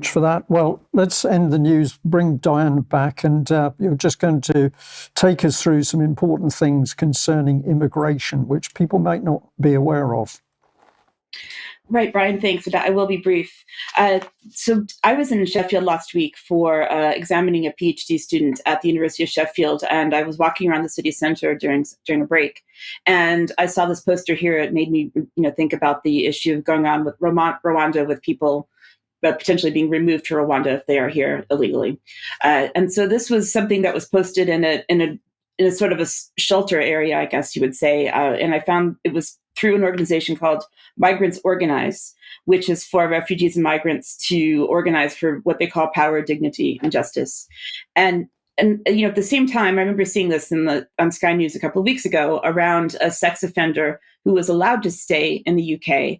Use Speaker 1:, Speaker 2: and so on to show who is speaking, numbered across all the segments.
Speaker 1: much for that. Well, let's end the news, bring Diane back, and you're just going to take us through some important things concerning immigration, which people might not be aware of.
Speaker 2: Right, Brian, thanks. I will be brief. So I was in Sheffield last week for examining a PhD student at the University of Sheffield, and I was walking around the city centre during a break, and I saw this poster here. It made me, think about the issue going on with Rwanda, with people potentially being removed to Rwanda if they are here illegally. And so this was something that was posted in a sort of a shelter area, I guess you would say. And I found it was through an organization called Migrants Organize, which is for refugees and migrants to organize for what they call power, dignity, and justice. And at the same time, I remember seeing this on Sky News a couple of weeks ago around a sex offender who was allowed to stay in the UK,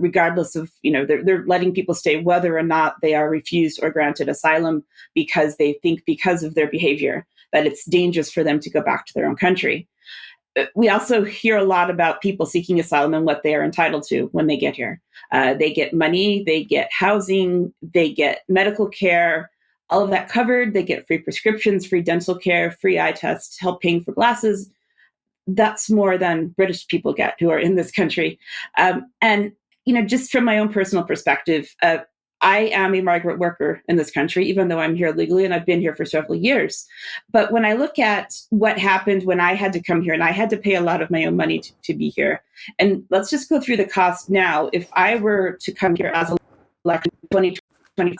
Speaker 2: regardless of, they're letting people stay whether or not they are refused or granted asylum, because they think because of their behavior that it's dangerous for them to go back to their own country. We also hear a lot about people seeking asylum and what they are entitled to when they get here. They get money, they get housing, they get medical care, all of that covered. They get free prescriptions, free dental care, free eye tests, help paying for glasses. That's more than British people get who are in this country. And just from my own personal perspective, I am a migrant worker in this country, even though I'm here legally and I've been here for several years. But when I look at what happened when I had to come here, and I had to pay a lot of my own money to be here, and let's just go through the cost now. If I were to come here as a 2020,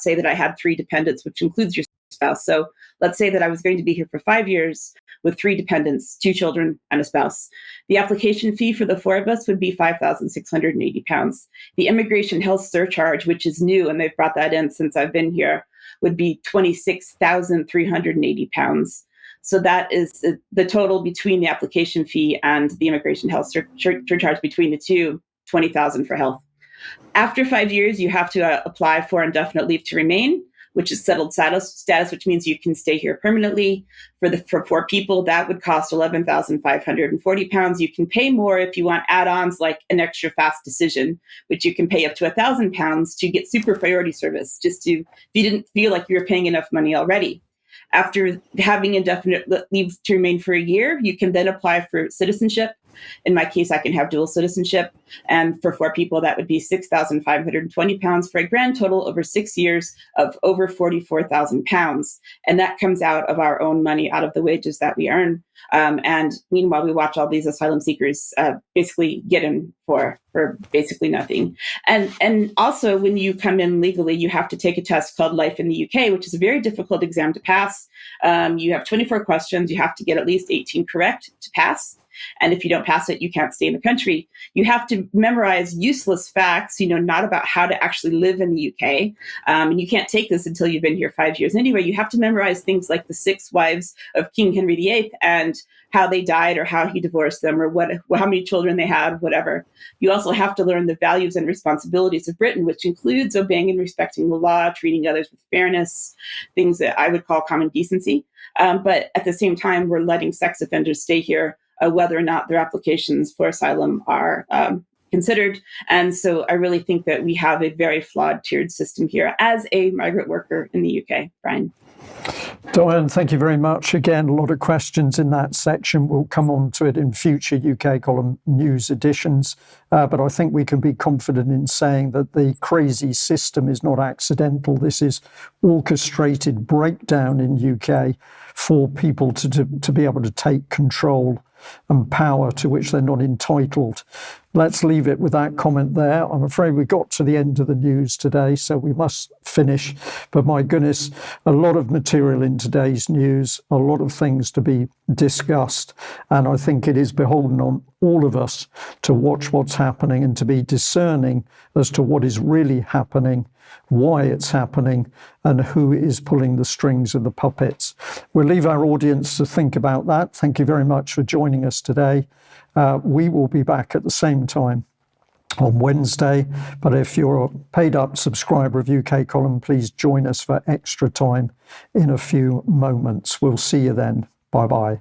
Speaker 2: say that I had 3 dependents, which includes your spouse. So let's say that I was going to be here for 5 years with 3 dependents, 2 children and a spouse. The application fee for the 4 of us would be £5,680. The immigration health surcharge, which is new, and they've brought that in since I've been here, would be £26,380. So that is the total between the application fee and the immigration health surcharge between the two, $20,000 for health. After 5 years, you have to apply for indefinite leave to remain, which is settled status, which means you can stay here permanently. For 4 people, that would cost £11,540. You can pay more if you want add-ons like an extra fast decision, which you can pay up to £1,000 to get super priority service, if you didn't feel like you were paying enough money already. After having indefinite leave to remain for a year, you can then apply for citizenship. In my case, I can have dual citizenship. And for 4 people, that would be £6,520 for a grand total over 6 years of over £44,000. And that comes out of our own money, out of the wages that we earn. And meanwhile, we watch all these asylum seekers basically get in for basically nothing. And also, when you come in legally, you have to take a test called Life in the UK, which is a very difficult exam to pass. You have 24 questions. You have to get at least 18 correct to pass. And if you don't pass it, you can't stay in the country. You have to memorize useless facts, not about how to actually live in the UK. And you can't take this until you've been here 5 years. Anyway, you have to memorize things like the 6 wives of King Henry VIII and how they died or how he divorced them or how many children they had, whatever. You also have to learn the values and responsibilities of Britain, which includes obeying and respecting the law, treating others with fairness, things that I would call common decency. But at the same time, we're letting sex offenders stay here, whether or not their applications for asylum are considered. And so I really think that we have a very flawed tiered system here as a migrant worker in the UK. Brian.
Speaker 1: Diane, thank you very much. Again, a lot of questions in that section. We'll come on to it in future UK column news editions. But I think we can be confident in saying that the crazy system is not accidental. This is orchestrated breakdown in UK for people to be able to take control and power to which they're not entitled. Let's leave it with that comment there. I'm afraid we got to the end of the news today, so we must finish. But my goodness, a lot of material in today's news, a lot of things to be discussed. And I think it is beholden on all of us to watch what's happening and to be discerning as to what is really happening, why it's happening, and who is pulling the strings of the puppets. We'll leave our audience to think about that. Thank you very much for joining us today. We will be back at the same time on Wednesday, but if you're a paid up subscriber of UK Column, please join us for extra time in a few moments. We'll see you then. Bye-bye.